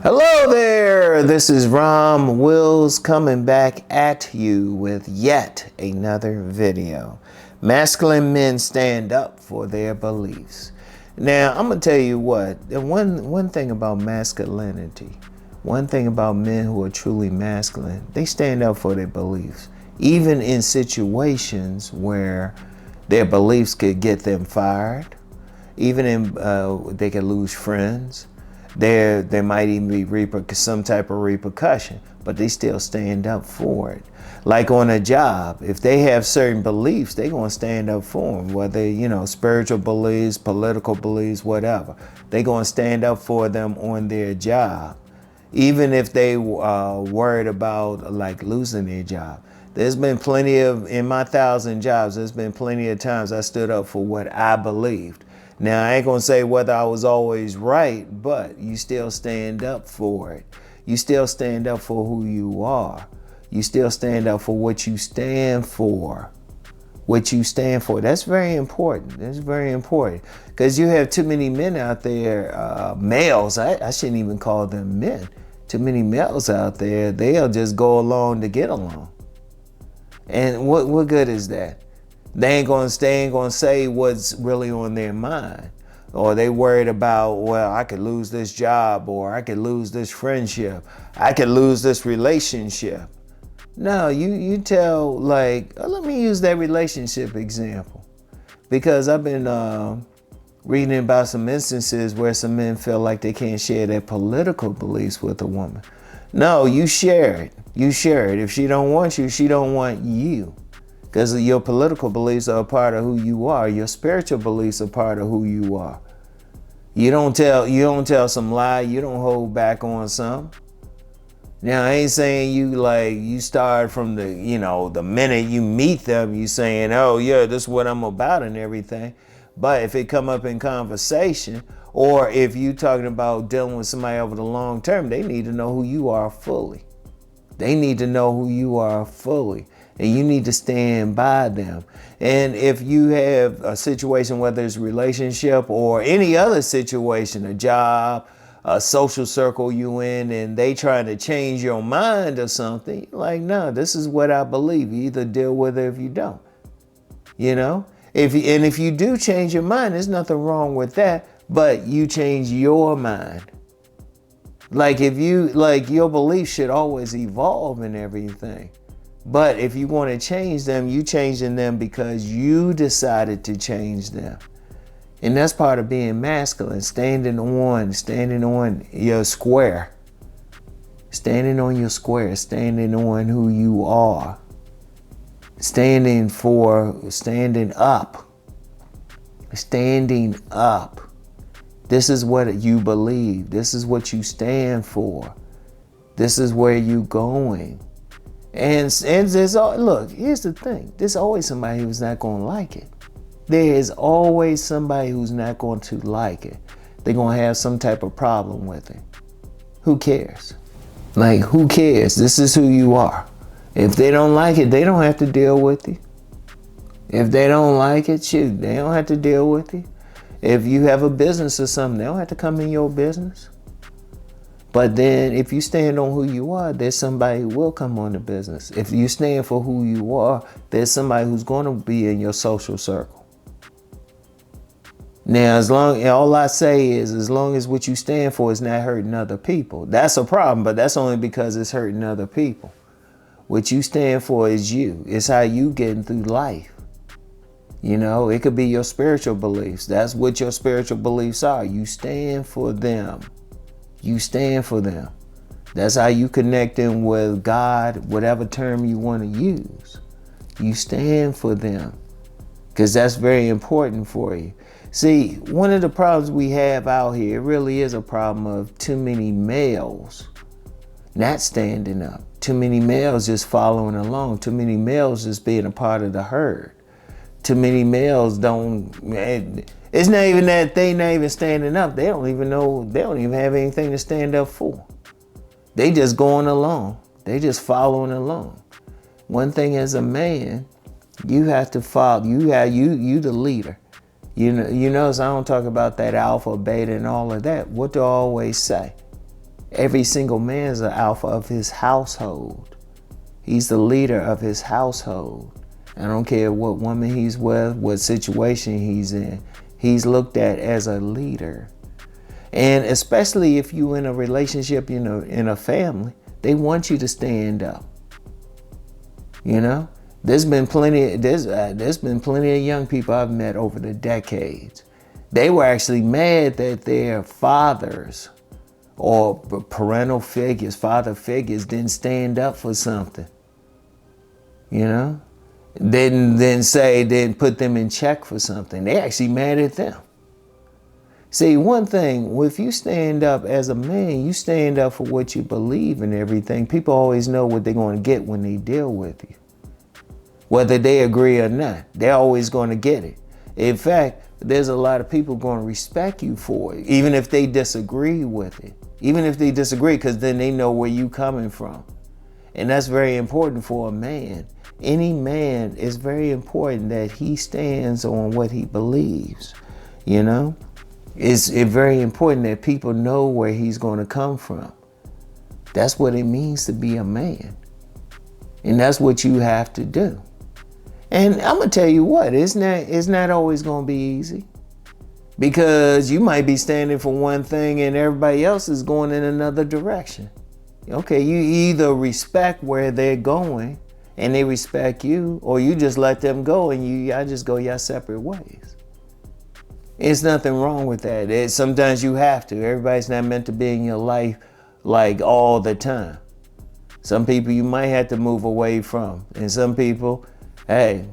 Hello there, this is Rom Wills coming back at you with yet another video. Masculine men stand up for their beliefs. Now, I'm going to tell you what, one thing about masculinity, one thing about men who are truly masculine, they stand up for their beliefs. Even in situations where their beliefs could get them fired, even in they could lose friends. There might even be some type of repercussion, but they still stand up for it. Like on a job, if they have certain beliefs, they're going to stand up for them, whether, spiritual beliefs, political beliefs, whatever. They're going to stand up for them on their job, even if they worried about like losing their job. There's been plenty of, in my 1,000 jobs, there's been plenty of times I stood up for what I believed. Now, I ain't gonna say whether I was always right, but you still stand up for it. You still stand up for who you are. You still stand up for what you stand for. What you stand for. That's very important. That's very important. Because you have too many men out there, males, I shouldn't even call them men. Too many males out there, they'll just go along to get along. And what good is that? They ain't gonna say what's really on their mind. Or they worried about, well, I could lose this job, or I could lose this friendship. I could lose this relationship. No, you tell, like, let me use that relationship example. Because I've been reading about some instances where some men feel like they can't share their political beliefs with a woman. No, you share it. You share it. If she don't want you, she don't want you. Because your political beliefs are a part of who you are. Your spiritual beliefs are part of who you are. You don't tell some lie. You don't hold back on some. Now, I ain't saying you start from the minute you meet them, you saying, oh yeah, this is what I'm about and everything. But if it come up in conversation, or if you talking about dealing with somebody over the long term, they need to know who you are fully. They need to know who you are fully. And you need to stand by them. And if you have a situation, whether it's a relationship or any other situation, a job, a social circle you in, and they trying to change your mind or something, you're like, no, this is what I believe. You either deal with it or if you don't. If you do change your mind, there's nothing wrong with that, but you change your mind. Your beliefs should always evolve and everything. But if you want to change them, you changing them because you decided to change them. And that's part of being masculine, standing on your square. Standing on your square, standing on who you are. Standing up. Standing up. This is what you believe. This is what you stand for. This is where you're going. And look, here's the thing. There's always somebody who's not going to like it. There is always somebody who's not going to like it. They're going to have some type of problem with it. Who cares? Who cares? This is who you are. If they don't like it, they don't have to deal with you. If they don't like it, shoot, they don't have to deal with you. If you have a business or something, they don't have to come in your business. But then if you stand on who you are, there's somebody who will come on the business. If you stand for who you are, there's somebody who's going to be in your social circle. Now, all I say is, as long as what you stand for is not hurting other people, that's a problem, but that's only because it's hurting other people. What you stand for is you. It's how you getting through life. It could be your spiritual beliefs. That's what your spiritual beliefs are. You stand for them. You stand for them. That's how you connecting with God, whatever term you want to use. You stand for them because that's very important for you. See, one of the problems we have out here, it really is a problem of too many males not standing up. Too many males just following along. Too many males just being a part of the herd. Too many males it's not even that they not even standing up. They don't even have anything to stand up for. They just going along. They just following along. One thing as a man, you have to follow. You the leader. So I don't talk about that alpha, beta, and all of that. What do I always say? Every single man is an alpha of his household. He's the leader of his household. I don't care what woman he's with, what situation he's in. He's looked at as a leader. And especially if you're in a relationship, you know, in a family, they want you to stand up. You know, there's been plenty of young people I've met over the decades. They were actually mad that their fathers or parental figures, father figures, didn't stand up for something. You know, didn't put them in check for something. They actually mad at them. See, one thing, if you stand up as a man, you stand up for what you believe and everything. People always know what they're going to get when they deal with you. Whether they agree or not, they're always going to get it. In fact, there's a lot of people going to respect you for it, even if they disagree with it. Even if they disagree, because then they know where you coming from. And that's very important for a man. Any man, is very important that he stands on what he believes, you know? It's very important that people know where he's going to come from. That's what it means to be a man. And that's what you have to do. And I'm going to tell you what, it's not always going to be easy. Because you might be standing for one thing and everybody else is going in another direction. Okay, you either respect where they're going and they respect you, or you just let them go and y'all just go your separate ways. There's nothing wrong with that. Sometimes you have to. Everybody's not meant to be in your life like all the time. Some people you might have to move away from. And some people, hey,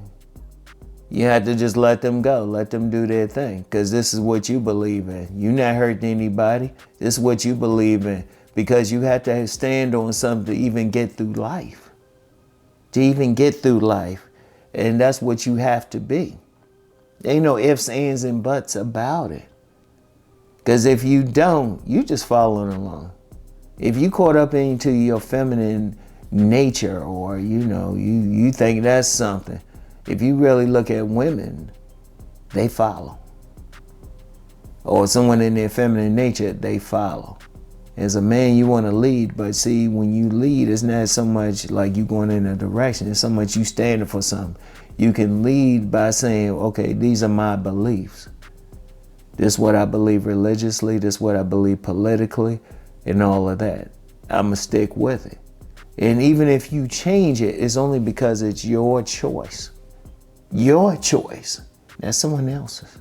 you have to just let them go. Let them do their thing. Because this is what you believe in. You're not hurting anybody. This is what you believe in. Because you have to stand on something to even get through life. To even get through life. And that's what you have to be. Ain't no ifs, ands, and buts about it. Because if you don't, you just following along. If you caught up into your feminine nature, or you think that's something, if you really look at women, they follow. Or someone in their feminine nature, they follow. As a man, you want to lead, but see, when you lead, it's not so much like you going in a direction. It's so much you standing for something. You can lead by saying, okay, these are my beliefs. This is what I believe religiously. This is what I believe politically, and all of that. I'm going to stick with it. And even if you change it, it's only because it's your choice. Your choice. Not someone else's.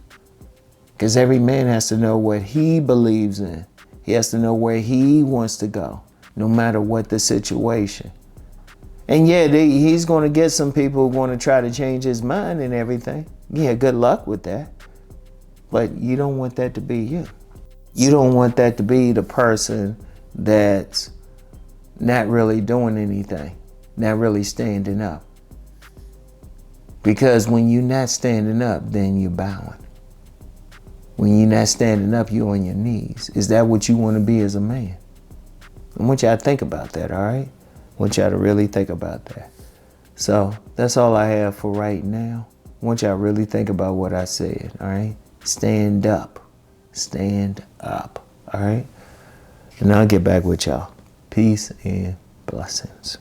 Because every man has to know what he believes in. He has to know where he wants to go, no matter what the situation. And yeah, he's going to get some people who are going to try to change his mind and everything. Yeah, good luck with that. But you don't want that to be you. You don't want that to be the person that's not really doing anything, not really standing up. Because when you're not standing up, then you're bowing. When you're not standing up, you're on your knees. Is that what you want to be as a man? I want y'all to think about that, all right? I want y'all to really think about that. So that's all I have for right now. I want y'all to really think about what I said, all right? Stand up. Stand up, all right? And I'll get back with y'all. Peace and blessings.